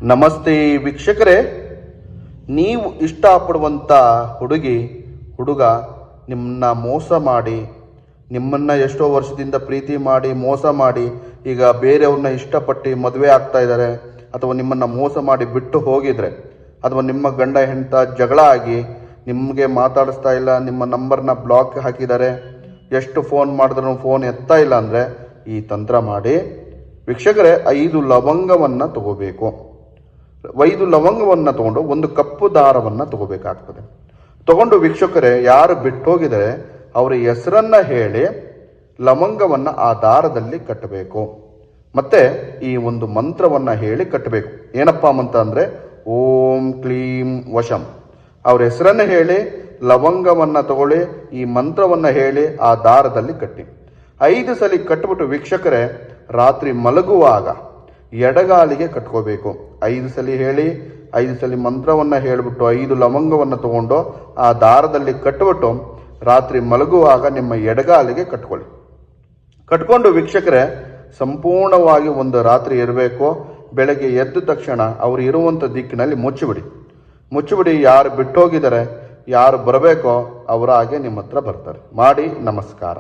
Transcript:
ನಮಸ್ತೆ ವೀಕ್ಷಕರೇ, ನೀವು ಇಷ್ಟಪಡುವಂಥ ಹುಡುಗ ನಿಮ್ಮನ್ನ ಮೋಸ ಮಾಡಿ, ನಿಮ್ಮನ್ನು ಎಷ್ಟೋ ವರ್ಷದಿಂದ ಪ್ರೀತಿ ಮಾಡಿ ಮೋಸ ಮಾಡಿ ಈಗ ಬೇರೆಯವ್ರನ್ನ ಇಷ್ಟಪಟ್ಟು ಮದುವೆ ಆಗ್ತಾ ಇದ್ದಾರೆ, ಅಥವಾ ನಿಮ್ಮನ್ನು ಮೋಸ ಮಾಡಿ ಬಿಟ್ಟು ಹೋಗಿದ್ರೆ, ಅಥವಾ ನಿಮ್ಮ ಗಂಡ ಹೆಂಡತಿ ಜಗಳ ಆಗಿ ನಿಮಗೆ ಮಾತಾಡಿಸ್ತಾ ಇಲ್ಲ, ನಿಮ್ಮ ನಂಬರ್ನ ಬ್ಲಾಕ್ ಹಾಕಿದ್ದಾರೆ, ಎಷ್ಟು ಫೋನ್ ಮಾಡಿದ್ರೂ ಫೋನ್ ಎತ್ತಾ ಇಲ್ಲ ಅಂದರೆ ಈ ತಂತ್ರ ಮಾಡಿ ವೀಕ್ಷಕರೇ. 5 ಲವಂಗವನ್ನು ತಗೋಬೇಕು. 5 ಲವಂಗವನ್ನು ತಗೊಂಡು 1 ಕಪ್ಪು ದಾರವನ್ನು ತಗೋಬೇಕಾಗ್ತದೆ. ತಗೊಂಡು ವೀಕ್ಷಕರೇ, ಯಾರು ಬಿಟ್ಟೋಗಿದರೆ ಅವರ ಹೆಸರನ್ನ ಹೇಳಿ ಲವಂಗವನ್ನು ಆ ದಾರದಲ್ಲಿ ಕಟ್ಟಬೇಕು. ಮತ್ತೆ ಈ ಒಂದು ಮಂತ್ರವನ್ನು ಹೇಳಿ ಕಟ್ಟಬೇಕು. ಏನಪ್ಪಾ ಮಂತ್ರ ಅಂದರೆ ಓಂ ಕ್ಲೀಂ ವಶಂ. ಅವ್ರ ಹೆಸರನ್ನ ಹೇಳಿ ಲವಂಗವನ್ನು ತಗೊಳ್ಳಿ, ಈ ಮಂತ್ರವನ್ನು ಹೇಳಿ ಆ ದಾರದಲ್ಲಿ ಕಟ್ಟಿ 5 ಸಲ ಕಟ್ಟಿಬಿಟ್ಟು ವೀಕ್ಷಕರೇ, ರಾತ್ರಿ ಮಲಗುವಾಗ ಎಡಗಾಲಿಗೆ ಕಟ್ಕೋಬೇಕು. 5 ಸಲ ಹೇಳಿ, 5 ಸಲ ಮಂತ್ರವನ್ನು ಹೇಳಿಬಿಟ್ಟು 5 ಲವಂಗವನ್ನು ತಗೊಂಡು ಆ ದಾರದಲ್ಲಿ ಕಟ್ಟಿಬಿಟ್ಟು ರಾತ್ರಿ ಮಲಗುವಾಗ ನಿಮ್ಮ ಎಡಗಾಲಿಗೆ ಕಟ್ಕೊಂಡು ವೀಕ್ಷಕರೇ, ಸಂಪೂರ್ಣವಾಗಿ ಒಂದು ರಾತ್ರಿ ಇರಬೇಕು. ಬೆಳಗ್ಗೆ ಎದ್ದ ತಕ್ಷಣ ಅವರು ಇರುವಂಥ ದಿಕ್ಕಿನಲ್ಲಿ ಮುಚ್ಚಿಬಿಡಿ. ಯಾರು ಬಿಟ್ಟೋಗಿದ್ದಾರೆ, ಯಾರು ಬರಬೇಕೋ ಅವರ ಹಾಗೆ ನಿಮ್ಮ ಹತ್ರ ಬರ್ತಾರೆ. ಮಾಡಿ ನಮಸ್ಕಾರ.